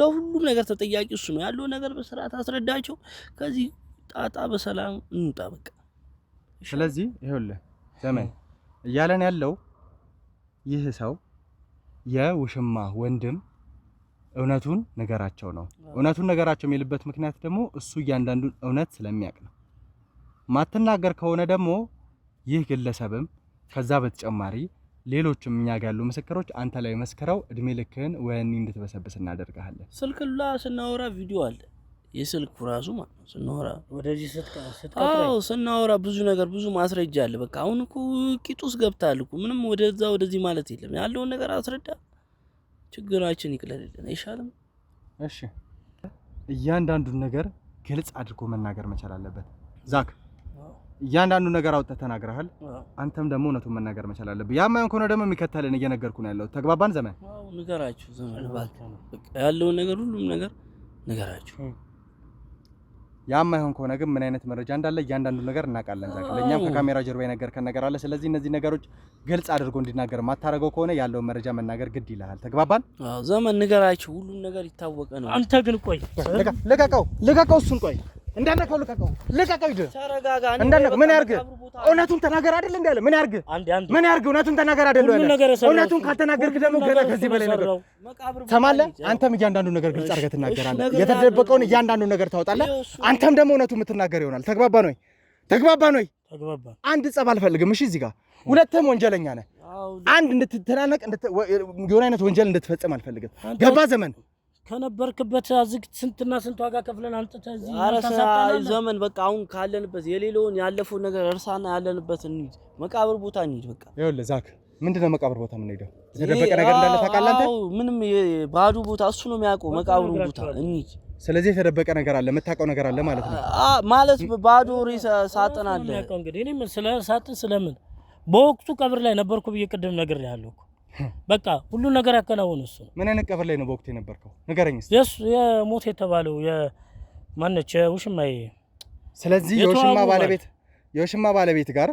ሁሉም ነገር ተጠያቂ እሱ ነው። ያለውን ነገር በስርዓት አስረዳቸው። ከዚህ ጣጣ በሰላም እንውጣ በቃ። ስለዚህ ይኸውልህ ዘመን እያለን ያለው ይህ ሰው የውሽማ ወንድም እውነቱን ነገራቸው ነው። እውነቱን ነገራቸው የሚልበት ምክንያት ደግሞ እሱ እያንዳንዱን እውነት ስለሚያውቅ ነው። ማትናገር ከሆነ ደግሞ ይህ ግለሰብም ከዛ በተጨማሪ ሌሎችም እኛ ጋር ያሉ ምስክሮች አንተ ላይ መስከረው እድሜ ልክህን ወህኒ እንድትበሰብስ እናደርጋለን። ስልክላ ስናወራ ቪዲዮ አለ። የስልኩ ራሱ ማለት ነው ስናወራ ወደዚህ ስትቀጥረኝ ስናወራ ብዙ ነገር ብዙ ማስረጃ አለ። በቃ አሁን እኮ ቂጡስ ገብታል እኮ ምንም ወደዛ ወደዚህ ማለት የለም። ያለውን ነገር አስረዳ፣ ችግራችን ይቅለልልን አይሻልም? እሺ እያንዳንዱን ነገር ግልጽ አድርጎ መናገር መቻል አለበት። ዛክ እያንዳንዱ ነገር አውጥተህ ተናግረሃል። አንተም ደግሞ እውነቱን መናገር መቻል አለበት። ያማን ከሆነ ደግሞ የሚከተልን እየነገርኩ ነው ያለው። ተግባባን ዘመን? አዎ ንገራችሁ ዘመን በቃ ያለውን ነገር ሁሉም ነገር ንገራችሁ። ያማይሆን ከሆነ ግን ምን አይነት መረጃ እንዳለ እያንዳንዱ ነገር እናውቃለን። ዛክ ለኛም ከካሜራ ጀርባ የነገርከን ነገር አለ። ስለዚህ እነዚህ ነገሮች ግልጽ አድርጎ እንዲናገር ማታረገው ከሆነ ያለውን መረጃ መናገር ግድ ይልሃል። ተግባባን? አዎ ዘመን ንገራችሁ፣ ሁሉም ነገር ይታወቀ ነው። አንተ ግን ቆይ ልቀቀው፣ እሱን ቆይ እንዳነካው ልቀቀው ይድ ተረጋጋ። እንዳነካው ምን ያርግ? እውነቱን ተናገር አይደል እንዴ? ምን ያርግ? እውነቱን ተናገር አይደል? እውነቱን ካልተናገርክ ደግሞ ገና ከዚህ በላይ ነገር ሰማለህ። አንተም እያንዳንዱ ነገር ግልጽ አድርገህ ትናገራለህ። የተደበቀውን እያንዳንዱ ነገር ታወጣለህ። አንተም ደግሞ እውነቱን የምትናገር ይሆናል። ተግባባን ወይ? አንድ ጸብ አልፈልግም። እሺ እዚህ ጋር ሁለትም ወንጀለኛ ነህ። አንድ እንድትተናነቅ የሆነ አይነት ወንጀል እንድትፈጽም አልፈልግም። ገባ ዘመን? ከነበርክበት አዝግ ስንትና ስንት ዋጋ ከፍለን አንጥተህ እዚህ ዘመን በቃ አሁን ካለንበት የሌለውን ያለፈው ነገር እርሳና ያለንበት እንሂድ፣ መቃብር ቦታ እንሂድ። በቃ ይኸውልህ ዛክ ምንድነው መቃብር ቦታ የምንሄደው? የተደበቀ ነገር እንዳለ ታውቃለህ አንተ? ምንም ባዶ ቦታ እሱ ነው የሚያውቀው፣ መቃብሩ ቦታ እንሂድ። ስለዚህ የተደበቀ ነገር አለ፣ የምታውቀው ነገር አለ ማለት ነው። ማለት ባዶ ሬሳ ሳጥን አለ። እንግዲህ እኔ ስለ ሳጥን ስለምን በወቅቱ ቀብር ላይ ነበርኩ ብዬ ቅድም ነግሬሃለሁ እኮ። በቃ ሁሉ ነገር ያከናወነ እሱ ነው። ምን አይነት ቀብር ላይ ነው በወቅቱ የነበርከው? ንገረኝ እስኪ። የሞት የተባለው የማነች የውሽማዬ። ስለዚህ የውሽማ ባለቤት ጋር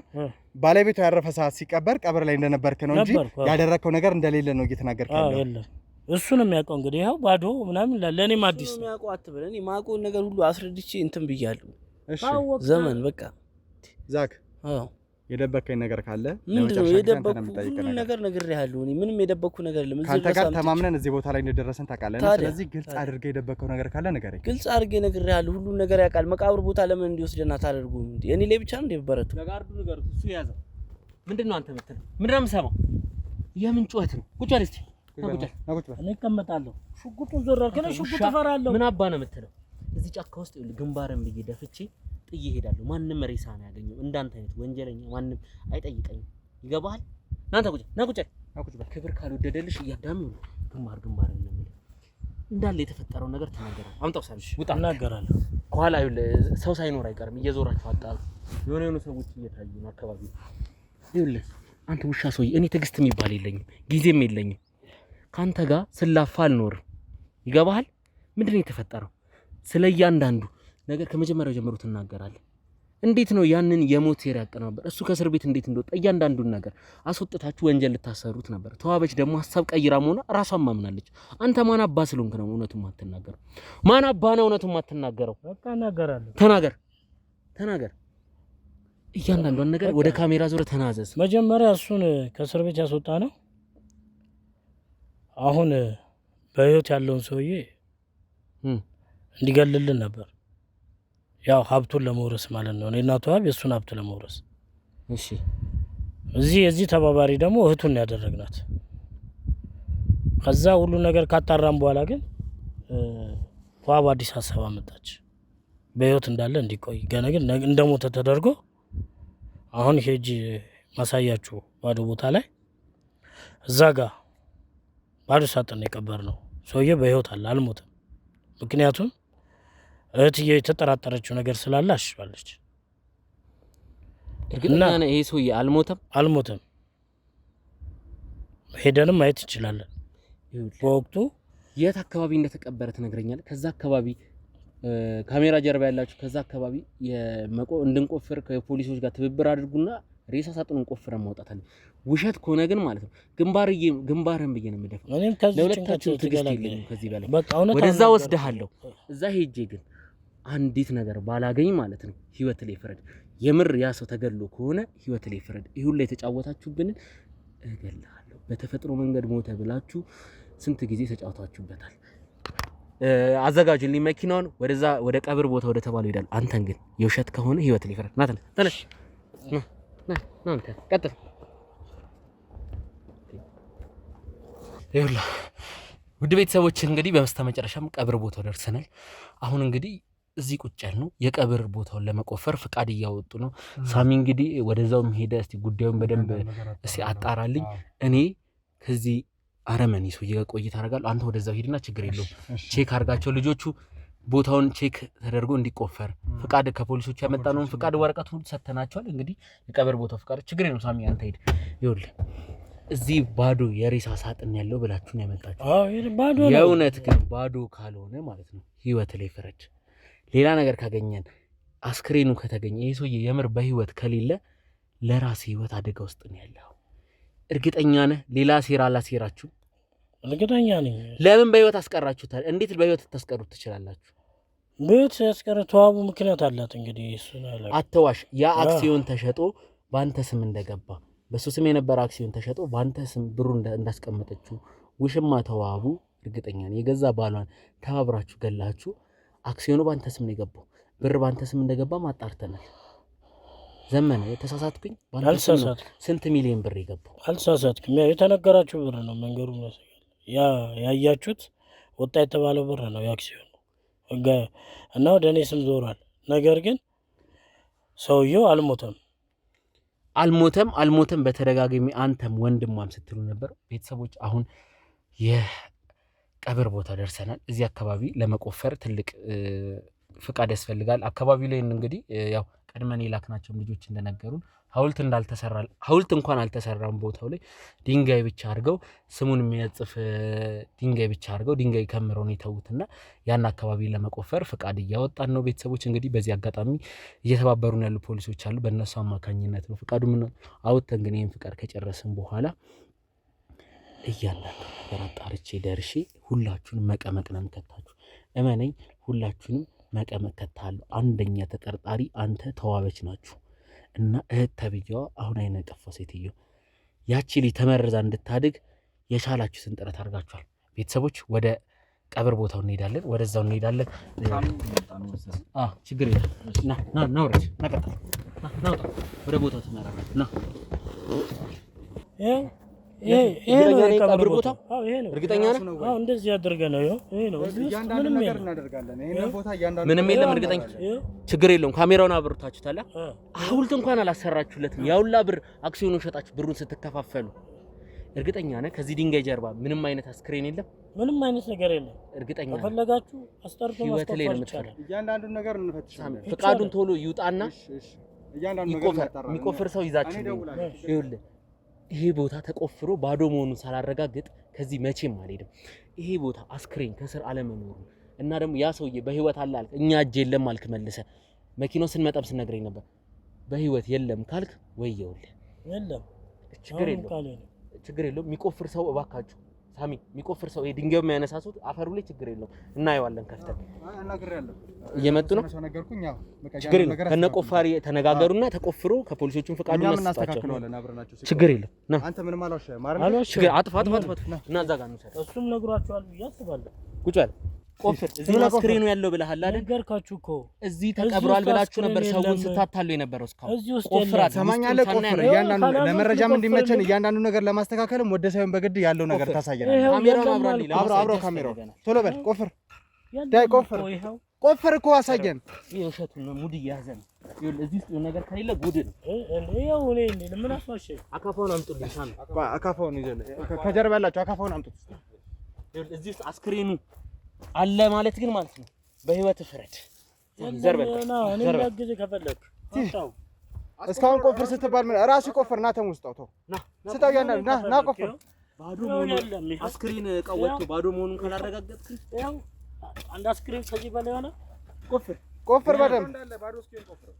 ባለቤቱ ያረፈ ሰዓት ሲቀበር ቀብር ላይ እንደነበርክ ነው እንጂ ያደረከው ነገር እንደሌለ ነው እየተናገርክ ያለው። የለም እሱ ነው የሚያውቀው። እንግዲህ ይኸው ባዶ ምናምን ለእኔም አዲስ ነው የሚያውቀው አትበል። እኔ የማውቀውን ነገር ሁሉ አስረድቼ እንትን ብያለሁ። እሺ ዘመን በቃ ዛክ የደበከኝ ነገር ካለ ምንድነው የደበኩ? ሁሉ ነገር ነግሬሃለሁ። እኔ ምንም የደበኩ ነገር የለም። ካንተ ጋር ተማምነን እዚህ ቦታ ላይ እንደደረሰን ታውቃለህ። ስለዚህ ግልጽ አድርገህ የደበከው ነገር ካለ ንገረኝ። ግልጽ አድርገህ ነግሬሃለሁ። ሁሉ ነገር ያውቃል። መቃብር ቦታ ለምን እንዲወስደና ታደርጉም እንዴ? እኔ ላይ ብቻ ነው እንደበረቱ ለጋርዱ ንገሩት፣ እሱ ያዘው። ምንድነው አንተ የምትለው? ምንድነው የምሰማው? የምን ጩኸት ነው? ቁጭ በል እስቲ ቁጭ በል። እኔ እቀመጣለሁ። ሽጉጡን ዞር አልከኝ። ሽጉጥ እፈራለሁ። ምን አባ ነው የምትለው? እዚህ ጫካ ውስጥ ግንባርን ብዬ ደፍቼ ጥዬ እሄዳለሁ። ማንም ሬሳ ነው ያገኘው። እንዳንተ አይነት ወንጀለኛ ማንም አይጠይቀኝም። ይገባሃል? ናንተ ቁጭ በል። ክብር ካልወደደልሽ እያዳሚ ነው ግንባር ነው የሚለው እንዳለ የተፈጠረው ነገር ተናገረው። አምጣው ሳልሽ ውጣ እናገራለሁ። ከኋላ ሰው ሳይኖር አይቀርም። እየዞራችሁ አጣሉ። የሆነ ሰዎች እየታዩ ነው አካባቢ። ይኸውልህ አንተ ውሻ ሰውዬ፣ እኔ ትዕግስት የሚባል የለኝም፣ ጊዜም የለኝም። ካንተ ጋር ስላፋ አልኖርም። ይገባሃል? ምንድነው የተፈጠረው? ስለ እያንዳንዱ ነገር ከመጀመሪያው ጀምሮ ትናገራለህ። እንዴት ነው ያንን የሞት ሴራ ያቀናበር? እሱ ከእስር ቤት እንዴት እንደወጣ እያንዳንዱን ነገር አስወጥታችሁ ወንጀል ልታሰሩት ነበር። ተዋበች ደግሞ ሐሳብ ቀይራ መሆኗ ራሷን ማምናለች። አንተ ማን አባ ስለሆንክ ነው እውነቱን ማትናገረው? ማን አባ ነው እውነቱን ማትናገረው? በቃ እናገራለሁ። ተናገር። እያንዳንዷን ነገር ወደ ካሜራ ዞረ ተናዘዝ። መጀመሪያ እሱን ከእስር ቤት ያስወጣ ነው። አሁን በህይወት ያለውን ሰውዬ እንዲገልልን ነበር። ያው ሀብቱን ለመውረስ ማለት ነው። እኔና ተዋብ የእሱን ሀብት ለመውረስ። እሺ የዚህ ተባባሪ ደግሞ እህቱን ያደረግናት። ከዛ ሁሉ ነገር ካጣራም በኋላ ግን ተዋብ አዲስ ሀሳብ አመጣች። በህይወት እንዳለ እንዲቆይ ገና ግን እንደሞተ ተደርጎ አሁን ሄጅ ማሳያችሁ ባዶ ቦታ ላይ እዛ ጋር ባዶ ሳጥን የቀበር ነው። ሰውዬ በህይወት አለ፣ አልሞተም። ምክንያቱም እህትዬ የተጠራጠረችው ነገር ስላለ አሽባለች። እርግጠኛ ነህ ይሄ ሰውዬ አልሞተም? ሄደንም ማየት እንችላለን። በወቅቱ የት አካባቢ እንደተቀበረ ትነግረኛለህ? ከዛ አካባቢ ካሜራ ጀርባ ያላችሁ ከዛ አካባቢ እንድንቆፍር ከፖሊሶች ጋር ትብብር አድርጉና ሬሳ ሳጥኑን ቆፍረን ማውጣታለን። ውሸት ከሆነ ግን ማለት ነው ግንባርህን ብዬ ነው የምደፋው። ለሁለታችሁ ትዕግስት የለኝም ከዚህ በላይ። ወደዛ ወስደሃለሁ። እዛ ሄጄ ግን አንዲት ነገር ባላገኝ ማለት ነው ህይወት ላይ ፍረድ። የምር ያ ሰው ተገድሎ ከሆነ ህይወት ላይ ፍረድ። ይሁን ላይ የተጫወታችሁብንን እገልሃለሁ። በተፈጥሮ መንገድ ሞተ ብላችሁ ስንት ጊዜ ተጫውታችሁበታል። አዘጋጁልኝ መኪናውን። ወደዛ ወደ ቀብር ቦታ ወደ ተባለው ይሄዳል። አንተን ግን የውሸት ከሆነ ህይወት ላይ ፍረድ። ተነሽ አንተ ቀጥል። ይኸውልህ ውድ ቤተሰቦች እንግዲህ በመጨረሻም ቀብር ቦታው ደርሰናል። አሁን እንግዲህ እዚህ ቁጭ ያልነው የቀብር ቦታውን ለመቆፈር ፍቃድ እያወጡ ነው። ሳሚ እንግዲህ ወደዛውም ሄደ። እስቲ ጉዳዩን በደንብ እስቲ አጣራልኝ። እኔ ከዚህ አረመኔ ሰውዬ ጋር ቆይታ አደርጋለሁ። አንተ ወደዛው ሄድና ችግር የለውም ቼክ አድርጋቸው። ልጆቹ ቦታውን ቼክ ተደርጎ እንዲቆፈር ፍቃድ ከፖሊሶቹ ያመጣነውን ፍቃድ ወረቀቱን ሰተናቸዋል። እንግዲህ የቀብር ቦታው ፍቃድ ችግር የለውም። ሳሚ አንተ ሄድ። ይኸውልህ እዚህ ባዶ የሬሳ ሳጥን ያለው ብላችሁ ነው ያመጣችሁ። ባዶ ነው። የእውነት ግን ባዶ ካልሆነ ማለት ነው ህይወት ላይ ፍረድ። ሌላ ነገር ካገኘን አስክሬኑ ከተገኘ ይሄ ሰውዬ የምር በህይወት ከሌለ ለራስ ህይወት አደጋ ውስጥ ነው ያለው። እርግጠኛ ነህ? ሌላ ሴራ አላሴራችሁ? እርግጠኛ ነኝ። ለምን በህይወት አስቀራችሁታል? እንዴት በህይወት ታስቀሩት ትችላላችሁ? በህይወት ያስቀረ ተዋቡ ምክንያት አላት። እንግዲህ እሱ ነው። አትዋሽ። ያ አክሲዮን ተሸጦ ባንተ ስም እንደገባ በሱ ስም የነበረ አክሲዮን ተሸጦ ባንተ ስም ብሩ እንዳስቀመጠችው ውሽማ ተዋቡ እርግጠኛ ነኝ። የገዛ ባሏን ተባብራችሁ ገላችሁ አክሲዮኑ ባንተ ስም ነው የገባው። ብር ባንተ ስም እንደገባ ማጣርተናል። ዘመነ ተሳሳትኩኝ? ስንት ሚሊዮን ብር የገባው? አልተሳሳትኩም። ያ የተነገራችሁ ብር ነው። መንገሩ ነው ያያችሁት። ወጣ የተባለው ብር ነው የአክሲዮኑ እና ወደ እኔ ስም ዞሯል። ነገር ግን ሰውየው አልሞተም በተደጋጋሚ አንተም ወንድሟም ስትሉ ነበር። ቤተሰቦች አሁን የቀብር ቦታ ደርሰናል። እዚህ አካባቢ ለመቆፈር ትልቅ ፍቃድ ያስፈልጋል። አካባቢው ላይ እንግዲህ ያው ቀድመን የላክናቸው ልጆች እንደነገሩን ሐውልት እንኳን አልተሰራም። ቦታው ላይ ድንጋይ ብቻ አድርገው ስሙን የሚያጽፍ ድንጋይ ከምረው ነው የተውትና ያን አካባቢ ለመቆፈር ፍቃድ እያወጣን ነው። ቤተሰቦች እንግዲህ በዚህ አጋጣሚ እየተባበሩን ያሉ ፖሊሶች አሉ። በእነሱ አማካኝነት ነው ፍቃዱ ምን አውጥተን ግን ይሄን ፍቃድ ከጨረስን በኋላ እያንዳንዱ ነገር አጣርቼ ደርሼ ሁላችሁንም መቀመቅ ነው የምከታችሁ። እመነኝ፣ ሁላችሁንም መቀመቅ ከታለሁ። አንደኛ ተጠርጣሪ አንተ ተዋበች ናችሁ እና እህት ተብዬዋ አሁን አይነ ጠፋው ሴትዮ ያቺ ልጅ ተመርዛ እንድታድግ የቻላችሁትን ጥረት አድርጋችኋል። ቤተሰቦች ወደ ቀብር ቦታው እንሄዳለን፣ ወደዛው እንሄዳለን። ችግር የለም። ና ወረድ ናቀጣ ና ወደ ቦታው ትመራለህ። ና ይሄ ነው የቀብር ቦታ። እርግጠኛ ነህ? እንደዚህ አድርገን ነው። ይሄ ነው እያንዳንዱ ነገር እናደርጋለን። ይሄን ቦታ እያንዳንዱ ምንም የለም። እርግጠኛ ችግር የለውም። ካሜራውን አብርታችሁታል። ሐውልት እንኳን አላሰራችሁለትም። ያውላ ብር አክሲዮኑን ሸጣችሁ ብሩን ስትከፋፈሉ እርግጠኛ ነህ? ከዚህ ድንጋይ ጀርባ ምንም አይነት አስክሬን የለም። ምንም አይነት ነገር የለም። እርግጠኛ ነህ? ከፈለጋችሁ አስጠርቶ ማስጠፋት ይቻላል። እያንዳንዱ ነገር እንፈትሻለን። ፍቃዱን ቶሎ ይውጣና እያንዳንዱ ነገር የሚቆፍር ሰው ይዛችሁ ይኸውልህ ይሄ ቦታ ተቆፍሮ ባዶ መሆኑን ሳላረጋግጥ ከዚህ መቼም አልሄድም። ይሄ ቦታ አስክሬን ከስር አለመኖሩ እና ደግሞ ያ ሰውዬ በህይወት አለ አልክ፣ እኛ እጅ የለም አልክ መልሰህ። መኪናው ስንመጣም ስነግረኝ ነበር በህይወት የለም ካልክ ወየውልህ የለም ችግር የለውም የሚቆፍር ሰው እባካችሁ ሳሚ የሚቆፍር ሰው ድንጋዩ የሚያነሳሱት አፈሩ ላይ ችግር የለውም እናየዋለን ከፍተን አናግሬያለሁ እየመጡ ነው ነገርኩኝ ያው ችግር የለውም ከነቆፋሪ ተነጋገሩና ተቆፍሮ ከፖሊሶቹን ፈቃዱ መስጠታቸው ችግር የለም ና አንተ ምንም አልዋሸህም አይደል ችግር አጥፋ እና እዛ ጋር ነው እሱም ነግሯቸዋል ብዬ አስባለሁ ቁጭ በል ቆፍር እዚህ አስክሬኑ ያለው ብለሃል አይደል ነገርካችሁ እኮ እዚህ ተቀብሯል ብላችሁ ነበር ሰውን ስታታሉ የነበረው እስካሁን ቆፍራ ሰማኛለህ ቆፍር እያንዳንዱ ለመረጃም እንዲመቸን እያንዳንዱ ነገር ለማስተካከልም ወደ ሳይሆን በግድ ያለው ነገር ታሳየናለህ ካሜራው አብራሊ አብሮ ካሜራው ቶሎ በል ቆፍር ዳይ ቆፍር እኮ አሳየን የውሸቱ ነው ሙድ እያዘን ይኸውልህ እዚህ ውስጥ ነገር ከሌለ ጉድ ነው ይኸው እኔ ለምን አስዋሽ አካፋውን አምጡልኝ ሳሚ አካፋውን ይዘል ከጀርባ ያላችሁ አካፋውን አምጡት ይኸውልህ እዚህ ውስጥ አስክሬኑ አለ ማለት ግን ማለት ነው በህይወት ፍረድ ዘርበል እኔ ላግዝ ከፈለክ እስካሁን ቆፍር ስትባል ምን ራሱ ቆፍር ና ተውስጣው ተው ስታው ያንዳንዱ ና ቆፍር ባዶ መሆኑን አስክሬን ቀወጥቶ ባዶ መሆኑን ካላረጋገጥክ ያው አንድ አስክሬን ከዚህ በላይ ሆነ ቆፍር በደምብ እንዳለ ባዶ አስክሬን ቆፍር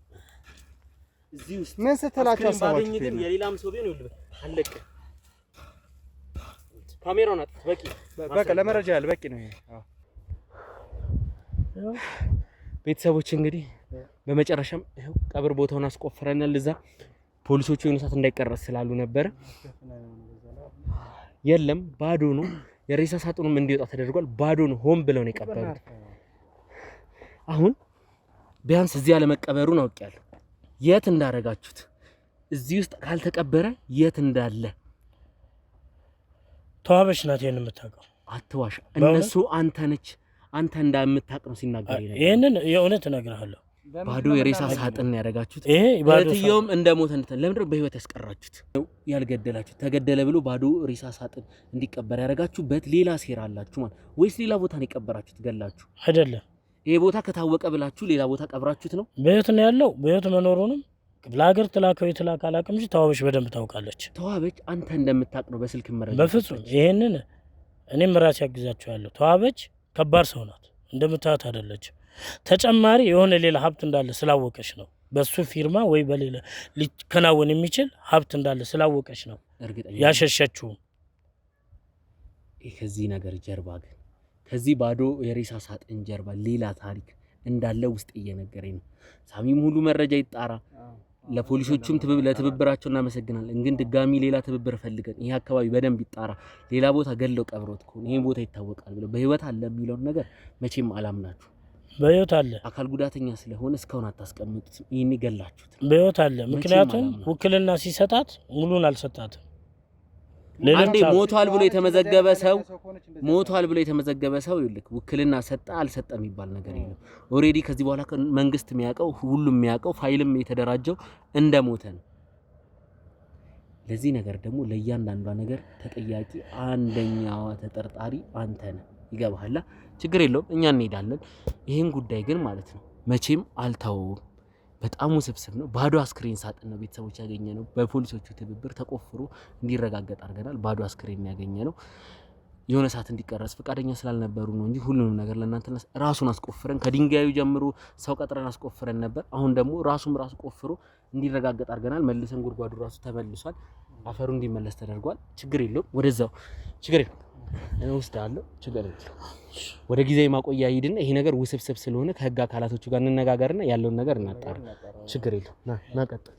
እዚህ ውስጥ ምን ስትላቸው አሰባችሁ ግን የሌላም ሰው ቢሆን ይኸውልህ አለቀ ካሜራውን አጥፍ በቃ ለመረጃ ያህል በቂ ነው ይሄ ቤተሰቦች እንግዲህ በመጨረሻም ይሄው ቀብር ቦታውን አስቆፍረናል እዛ ፖሊሶቹ የሆነ ሰዓት እንዳይቀረጽ ስላሉ ነበር የለም ባዶ ነው የሬሳ ሳጥኑም እንዲወጣ ተደርጓል ባዶ ነው ሆን ብለው ነው የቀበሩት አሁን ቢያንስ እዚህ ያለ መቀበሩን አውቄያለሁ የት እንዳረጋችሁት እዚህ ውስጥ ካልተቀበረ የት እንዳለ ተዋበሽ ናት ይሄን የምታውቀው አትዋሽ እነሱ አንተ እንደምታውቅ ነው ሲናገር ይላል ይሄንን የእውነት እነግርሃለሁ ባዶ የሬሳ ሳጥን ያረጋችሁት ይሄ ባዶየውም እንደሞተ ለምንድነው በህይወት ያስቀራችሁት ያልገደላችሁት ተገደለ ብሎ ባዶ ሬሳ ሳጥን እንዲቀበር ያረጋችሁበት ሌላ ሴራ አላችሁ ማለት ወይስ ሌላ ቦታ ነው የቀበራችሁት ገላችሁ አይደለም ይሄ ቦታ ከታወቀ ብላችሁ ሌላ ቦታ ቀብራችሁት ነው በህይወት ነው ያለው በህይወት መኖሩንም ለሀገር ትላከው ይትላካ አላቅም እንጂ ተዋበሽ በደንብ ታውቃለች ተዋበች አንተ እንደምታውቅ ነው በስልክ መረጃ በፍጹም ይሄንን እኔም ራሴ ያግዛቸዋለሁ ተዋበች ከባድ ሰው ናት እንደምታዩት አይደለች ተጨማሪ የሆነ ሌላ ሀብት እንዳለ ስላወቀች ነው በሱ ፊርማ ወይ በሌላ ሊከናወን የሚችል ሀብት እንዳለ ስላወቀች ነው ያሸሸችው ከዚህ ነገር ጀርባ ግን ከዚህ ባዶ የሬሳ ሳጥን ጀርባ ሌላ ታሪክ እንዳለ ውስጥ እየነገረኝ ነው ሳሚም ሁሉ መረጃ ይጣራ ለፖሊሶቹም ለትብብራቸው እናመሰግናለን ግን ድጋሚ ሌላ ትብብር ፈልገን ይሄ አካባቢ በደንብ ይጣራ ሌላ ቦታ ገለው ቀብሮት ከሆነ ይሄ ቦታ ይታወቃል ብለው በህይወት አለ የሚለው ነገር መቼም አላምናችሁ በህይወት አለ አካል ጉዳተኛ ስለሆነ እስካሁን አታስቀምጡት ይሄን ይገላችሁት በህይወት አለ ምክንያቱም ውክልና ሲሰጣት ሙሉን አልሰጣትም አንዴ ሞቷል ብሎ የተመዘገበ ሰው ይልክ ውክልና ሰጣ አልሰጠ የሚባል ነገር የለም ኦሬዲ ከዚህ በኋላ መንግስት የሚያቀው ሁሉም የሚያቀው ፋይልም የተደራጀው እንደሞተ ነው ለዚህ ነገር ደግሞ ለእያንዳንዷ ነገር ተጠያቂ አንደኛዋ ተጠርጣሪ አንተ ነህ ይገባሃል ችግር የለውም እኛ እንሄዳለን ይሄን ጉዳይ ግን ማለት ነው መቼም አልታወውም በጣም ውስብስብ ነው ባዶ አስክሬን ሳጥን ነው ቤተሰቦች ያገኘነው በፖሊሶቹ ትብብር ተቆፍሮ እንዲረጋገጥ አድርገናል ባዶ አስክሬን ያገኘነው የሆነ ሰዓት እንዲቀረጽ ፈቃደኛ ስላልነበሩ ነው እንጂ ሁሉንም ነገር ለእናንተ ራሱን አስቆፍረን ከድንጋዩ ጀምሮ ሰው ቀጥረን አስቆፍረን ነበር አሁን ደግሞ ራሱ ቆፍሮ እንዲረጋገጥ አድርገናል መልሰን ጉድጓዱ ራሱ ተመልሷል አፈሩ እንዲመለስ ተደርጓል ችግር የለውም ወደዛው ችግር የለውም እንወስዳለን ችግር የለውም ወደ ጊዜያዊ ማቆያ ሂድና ይሄ ነገር ውስብስብ ስለሆነ ከህግ አካላቶቹ ጋር እንነጋገርና ያለውን ነገር እናጣራ ችግር የለውም ና ቀጥል